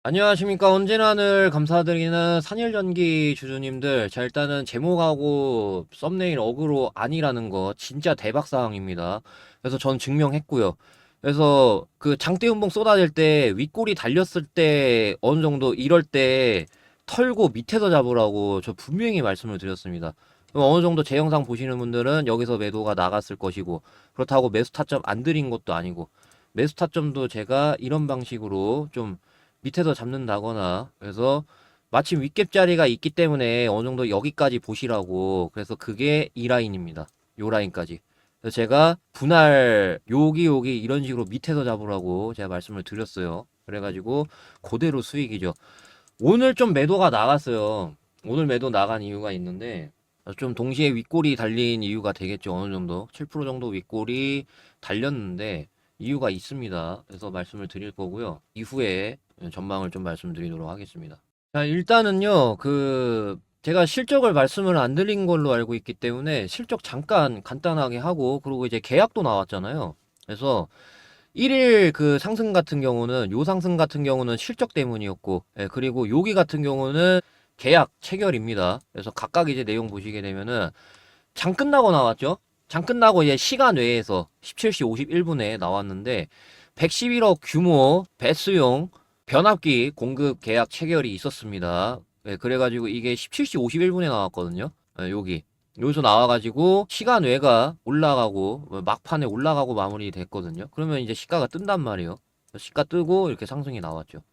안녕하십니까. 언제나 늘 감사드리는 산일전기 주주님들. 자, 일단은 제목하고 썸네일 어그로 아니라는 거 진짜 대박 사항입니다. 그래서 전 증명했고요. 그래서 그 장대 음봉 쏟아질 때 윗골이 달렸을 때 어느 정도 이럴 때 털고 밑에서 잡으라고 저 분명히 말씀을 드렸습니다. 그럼 어느 정도 제 영상 보시는 분들은 여기서 매도가 나갔을 것이고, 그렇다고 매수 타점 안 드린 것도 아니고, 매수 타점도 제가 이런 방식으로 좀 밑에서 잡는다거나, 그래서 마침 윗갭 자리가 있기 때문에 어느 정도 여기까지 보시라고, 그래서 그게 이 라인입니다. 요 라인까지. 그래서 제가 분할 여기 이런 식으로 밑에서 잡으라고 제가 말씀을 드렸어요. 그래가지고 그대로 수익이죠. 오늘 좀 매도가 나갔어요. 오늘 매도 나간 이유가 있는데, 좀 동시에 윗골이 달린 이유가 되겠죠. 어느 정도 7% 정도 윗골이 달렸는데 이유가 있습니다. 그래서 말씀을 드릴 거고요. 이후에 전망을 좀 말씀드리도록 하겠습니다. 자, 일단은요, 제가 실적을 말씀을 안 드린 걸로 알고 있기 때문에 실적 잠깐 간단하게 하고, 그리고 이제 계약도 나왔잖아요. 그래서 1일 그 상승 같은 경우는, 요 상승 같은 경우는 실적 때문이었고, 예, 그리고 여기 같은 경우는 계약 체결입니다. 그래서 각각 이제 내용 보시게 되면은, 장 끝나고 나왔죠? 장 끝나고 이제 시간 외에서 17시 51분에 나왔는데, 111억 규모 배수용 변압기 공급 계약 체결이 있었습니다. 예, 그래가지고 이게 17시 51분에 나왔거든요. 예, 여기서 나와가지고 시간 외가 올라가고 막판에 올라가고 마무리 됐거든요. 그러면 이제 시가가 뜬단 말이에요. 시가 뜨고 이렇게 상승이 나왔죠.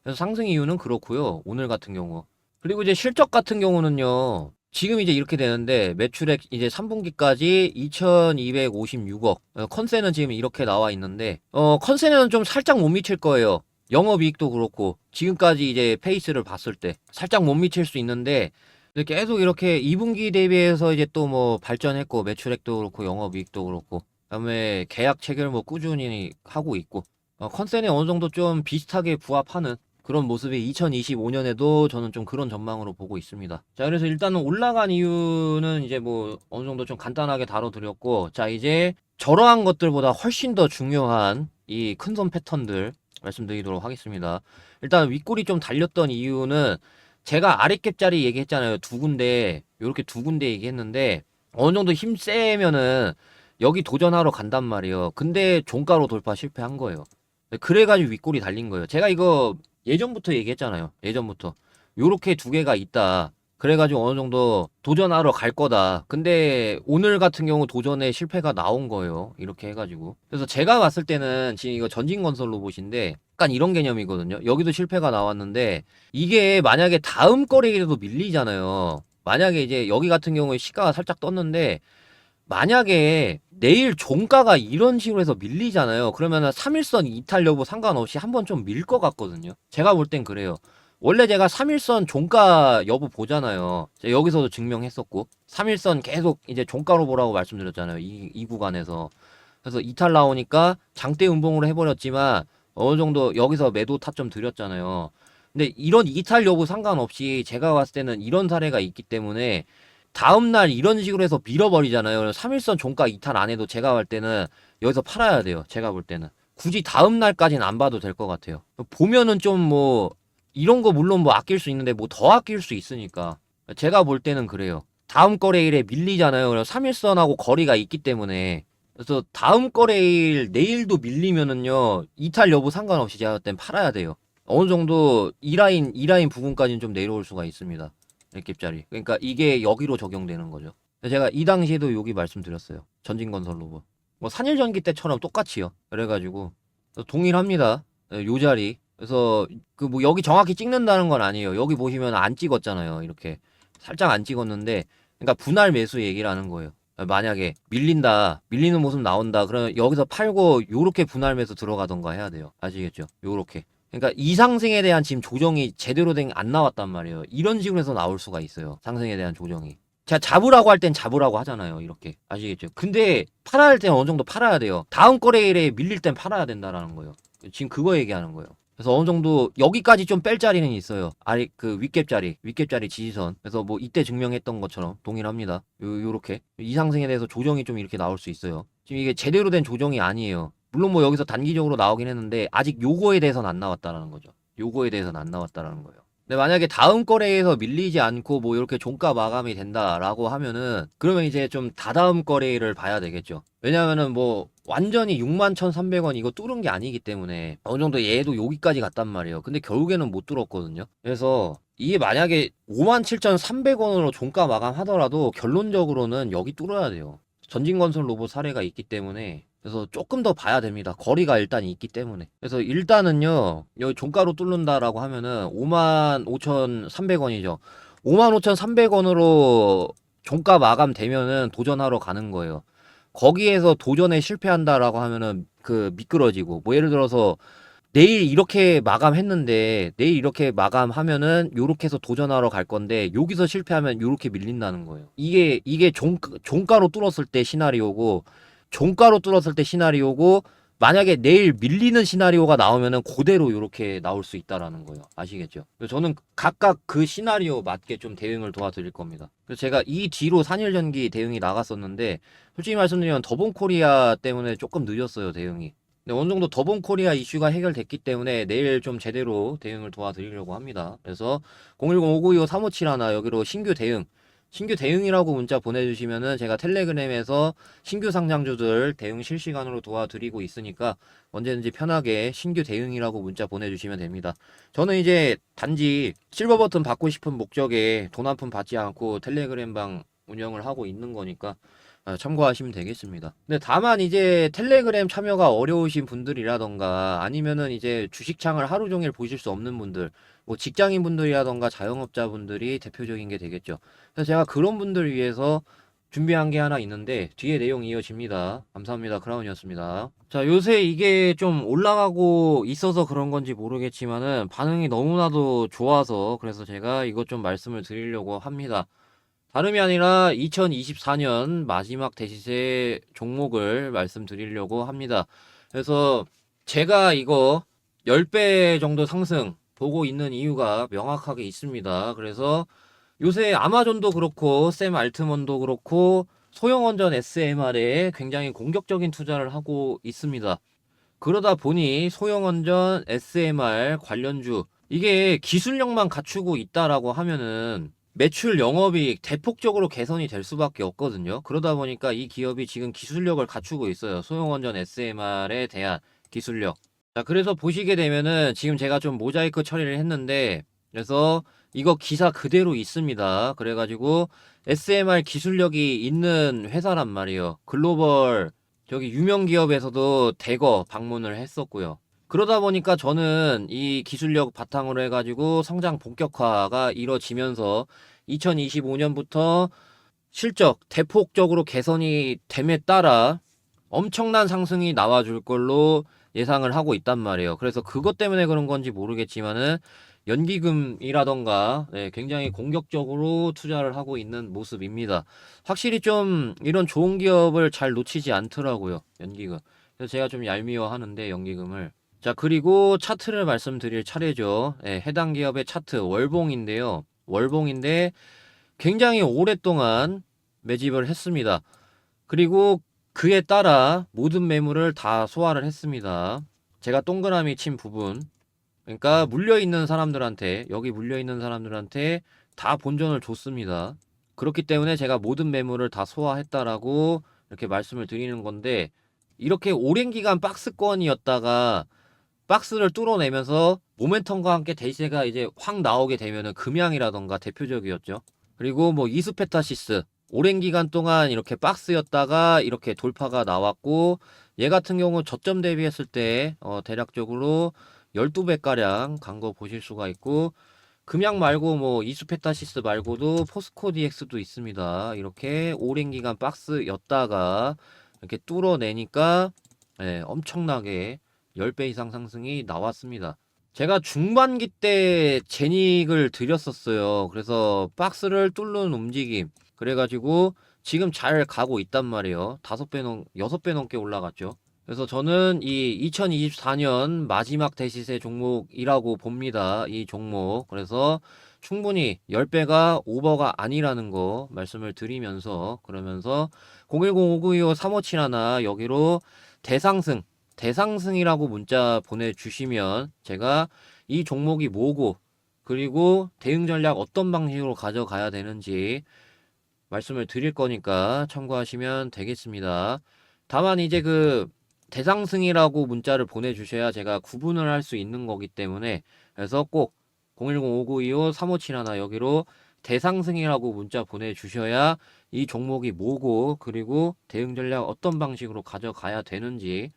그래서 상승 이유는 그렇고요. 오늘 같은 경우. 그리고 이제 실적 같은 경우는요. 지금 이제 이렇게 되는데 매출액 이제 3분기까지 2256억. 컨센은 지금 이렇게 나와 있는데 컨센은 좀 살짝 못 미칠 거예요. 영업이익도 그렇고 지금까지 이제 페이스를 봤을 때 살짝 못 미칠 수 있는데, 근데 계속 이렇게 2분기 대비해서 이제 또 뭐 발전했고, 매출액도 그렇고 영업이익도 그렇고, 그다음에 계약 체결 뭐 꾸준히 하고 있고, 컨센에 어느 정도 좀 비슷하게 부합하는 그런 모습이 2025년에도 저는 좀 그런 전망으로 보고 있습니다. 자, 그래서 일단은 올라간 이유는 이제 뭐 어느 정도 좀 간단하게 다뤄드렸고, 자, 이제 저러한 것들보다 훨씬 더 중요한 이 큰손 패턴들 말씀드리도록 하겠습니다. 일단 윗골이 좀 달렸던 이유는, 제가 아랫갭짜리 얘기했잖아요. 두 군데, 요렇게 두 군데 얘기했는데, 어느 정도 힘 세면은 여기 도전하러 간단 말이에요. 근데 종가로 돌파 실패한 거예요. 그래가지고 윗골이 달린 거예요. 제가 이거 예전부터 얘기했잖아요. 예전부터. 요렇게 두 개가 있다. 그래가지고 어느 정도 도전하러 갈 거다. 근데 오늘 같은 경우 도전에 실패가 나온 거예요. 이렇게 해가지고. 그래서 제가 봤을 때는 지금 이거 전진건설 로봇인데 약간 이런 개념이거든요. 여기도 실패가 나왔는데 이게 만약에 다음 거래일에도 밀리잖아요. 만약에 이제 여기 같은 경우에 시가가 살짝 떴는데, 만약에 내일 종가가 이런 식으로 해서 밀리잖아요. 그러면은 3일선 이탈 여부 상관없이 한번 좀 밀 것 같거든요. 제가 볼 땐 그래요. 원래 제가 3일선 종가 여부 보잖아요. 제가 여기서도 증명했었고, 3일선 계속 이제 종가로 보라고 말씀드렸잖아요. 이 구간에서. 그래서 이탈 나오니까 장대 음봉으로 해버렸지만 어느 정도 여기서 매도 타점 드렸잖아요. 근데 이런 이탈 여부 상관없이 제가 봤을 때는 이런 사례가 있기 때문에 다음날 이런 식으로 해서 밀어버리잖아요. 3일선 종가 이탈 안 해도 제가 볼 때는 여기서 팔아야 돼요. 제가 볼 때는. 굳이 다음날까지는 안 봐도 될 것 같아요. 보면은 좀 뭐, 이런 거 물론 뭐 아낄 수 있는데 뭐 더 아낄 수 있으니까. 제가 볼 때는 그래요. 다음 거래일에 밀리잖아요. 그래서 3일선하고 거리가 있기 때문에. 그래서 다음 거래일 내일도 밀리면은요, 이탈 여부 상관없이 제가 볼 땐 팔아야 돼요. 어느 정도 이 라인 부분까지는 좀 내려올 수가 있습니다. 랩깁짜리. 그러니까 이게 여기로 적용되는 거죠. 제가 이 당시에도 여기 말씀드렸어요. 전진건설 로봇. 뭐 산일전기 때처럼 똑같이요. 그래가지고 동일합니다. 요 자리. 그래서 그 뭐 여기 정확히 찍는다는 건 아니에요. 여기 보시면 안 찍었잖아요. 이렇게 살짝 안 찍었는데, 그러니까 분할 매수 얘기를 하는 거예요. 만약에 밀린다, 밀리는 모습 나온다, 그러면 여기서 팔고 요렇게 분할 매수 들어가던가 해야 돼요. 아시겠죠? 요렇게. 그러니까 이 상승에 대한 지금 조정이 제대로 된 안 나왔단 말이에요. 이런 식으로 해서 나올 수가 있어요. 상승에 대한 조정이. 자, 잡으라고 할 땐 잡으라고 하잖아요. 이렇게. 아시겠죠? 근데 팔아야 할 땐 어느 정도 팔아야 돼요. 다음 거래일에 밀릴 땐 팔아야 된다라는 거예요. 지금 그거 얘기하는 거예요. 그래서 어느 정도 여기까지 좀 뺄 자리는 있어요. 아래 그 윗갭자리 지지선. 그래서 뭐 이때 증명했던 것처럼 동일합니다. 요렇게 이 상승에 대해서 조정이 좀 이렇게 나올 수 있어요. 지금 이게 제대로 된 조정이 아니에요. 물론 뭐 여기서 단기적으로 나오긴 했는데 아직 요거에 대해서는 안 나왔다라는 거죠. 요거에 대해서는 안 나왔다라는 거예요. 근데 만약에 다음 거래에서 밀리지 않고 뭐 이렇게 종가 마감이 된다라고 하면은 그러면 이제 좀 다다음 거래를 봐야 되겠죠. 왜냐면은 뭐 완전히 61,300원 이거 뚫은 게 아니기 때문에 어느 정도 얘도 여기까지 갔단 말이에요. 근데 결국에는 못 뚫었거든요. 그래서 이게 만약에 57,300원으로 종가 마감하더라도 결론적으로는 여기 뚫어야 돼요. 전진건설 로봇 사례가 있기 때문에 그래서 조금 더 봐야 됩니다. 거리가 일단 있기 때문에. 그래서 일단은요, 여기 종가로 뚫는다라고 하면은 55,300원이죠. 55,300원으로 종가 마감되면은 도전하러 가는 거예요. 거기에서 도전에 실패한다라고 하면은 그 미끄러지고, 뭐 예를 들어서 내일 이렇게 마감했는데 내일 이렇게 마감하면은 요렇게 해서 도전하러 갈 건데 여기서 실패하면 요렇게 밀린다는 거예요. 이게 종가로 뚫었을 때 시나리오고 종가로 뚫었을 때 시나리오고 만약에 내일 밀리는 시나리오가 나오면은 그대로 요렇게 나올 수 있다라는 거예요. 아시겠죠? 그래서 저는 각각 그 시나리오 맞게 좀 대응을 도와드릴 겁니다. 그래서 제가 이 뒤로 산일전기 대응이 나갔었는데 솔직히 말씀드리면 더본코리아 때문에 조금 늦었어요, 대응이. 네, 어느 정도 더본 코리아 이슈가 해결됐기 때문에 내일 좀 제대로 대응을 도와드리려고 합니다. 그래서 010-5925-3571 여기로 신규 대응이라고 문자 보내주시면은 제가 텔레그램에서 신규 상장주들 대응 실시간으로 도와드리고 있으니까 언제든지 편하게 신규 대응이라고 문자 보내주시면 됩니다. 저는 이제 단지 실버 버튼 받고 싶은 목적에 돈 한 푼 받지 않고 텔레그램방 운영을 하고 있는 거니까 참고하시면 되겠습니다. 근데 다만 이제 텔레그램 참여가 어려우신 분들이라던가 아니면은 이제 주식창을 하루 종일 보실 수 없는 분들, 뭐 직장인 분들이라던가 자영업자분들이 대표적인 게 되겠죠. 그래서 제가 그런 분들 위해서 준비한 게 하나 있는데 뒤에 내용 이어집니다. 감사합니다. 크라운이었습니다. 자, 요새 이게 좀 올라가고 있어서 그런 건지 모르겠지만은 반응이 너무나도 좋아서 그래서 제가 이것 좀 말씀을 드리려고 합니다. 다름이 아니라 2024년 마지막 대시세 종목을 말씀드리려고 합니다. 그래서 제가 이거 10배 정도 상승 보고 있는 이유가 명확하게 있습니다. 그래서 요새 아마존도 그렇고 샘 알트먼도 그렇고 소형원전 SMR에 굉장히 공격적인 투자를 하고 있습니다. 그러다 보니 소형원전 SMR 관련주 이게 기술력만 갖추고 있다라고 하면은 매출 영업이익 대폭적으로 개선이 될 수밖에 없거든요. 그러다 보니까 이 기업이 지금 기술력을 갖추고 있어요. 소형원전 SMR에 대한 기술력. 자, 그래서 보시게 되면은 지금 제가 좀 모자이크 처리를 했는데 그래서 이거 기사 그대로 있습니다. 그래가지고 SMR 기술력이 있는 회사란 말이에요. 글로벌 저기 유명 기업에서도 대거 방문을 했었고요. 그러다 보니까 저는 이 기술력 바탕으로 해가지고 성장 본격화가 이뤄지면서 2025년부터 실적 대폭적으로 개선이 됨에 따라 엄청난 상승이 나와줄 걸로 예상을 하고 있단 말이에요. 그래서 그것 때문에 그런 건지 모르겠지만은 연기금이라던가 굉장히 공격적으로 투자를 하고 있는 모습입니다. 확실히 좀 이런 좋은 기업을 잘 놓치지 않더라고요. 연기금. 그래서 제가 좀 얄미워 하는데 연기금을. 자, 그리고 차트를 말씀드릴 차례죠. 해당 기업의 차트 월봉인데요. 월봉인데 굉장히 오랫동안 매집을 했습니다. 그리고 그에 따라 모든 매물을 다 소화를 했습니다. 제가 동그라미 친 부분, 그러니까 물려있는 사람들한테, 여기 물려있는 사람들한테 다 본전을 줬습니다. 그렇기 때문에 제가 모든 매물을 다 소화했다라고 이렇게 말씀을 드리는 건데, 이렇게 오랜 기간 박스권이었다가 박스를 뚫어내면서 모멘텀과 함께 대세가 이제 확 나오게 되면은 금양이라던가 대표적이었죠. 그리고 뭐 이스페타시스 오랜 기간 동안 이렇게 박스였다가 이렇게 돌파가 나왔고 얘 같은 경우 저점 대비했을 때 대략적으로 12배가량 간 거 보실 수가 있고 금양 말고 뭐 이스페타시스 말고도 포스코 DX도 있습니다. 이렇게 오랜 기간 박스였다가 이렇게 뚫어내니까 엄청나게 10배 이상 상승이 나왔습니다. 제가 중반기 때 제닉을 드렸었어요. 그래서 박스를 뚫는 움직임. 그래가지고 지금 잘 가고 있단 말이에요. 6배 넘게 올라갔죠. 그래서 저는 이 2024년 마지막 대시세 종목이라고 봅니다. 이 종목. 그래서 충분히 10배가 오버가 아니라는 거 말씀을 드리면서 그러면서 010-5925-3571 여기로 대상승이라고 문자 보내주시면 제가 이 종목이 뭐고, 그리고 대응 전략 어떤 방식으로 가져가야 되는지 말씀을 드릴 거니까 참고하시면 되겠습니다. 다만 이제 그 대상승이라고 문자를 보내주셔야 제가 구분을 할 수 있는 거기 때문에, 그래서 꼭 010-5925-3571 여기로 대상승이라고 문자 보내주셔야 이 종목이 뭐고, 그리고 대응 전략 어떤 방식으로 가져가야 되는지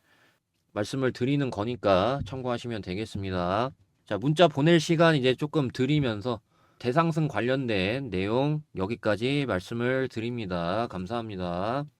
말씀을 드리는 거니까 참고하시면 되겠습니다. 자, 문자 보낼 시간 이제 조금 드리면서 대상승 관련된 내용 여기까지 말씀을 드립니다. 감사합니다.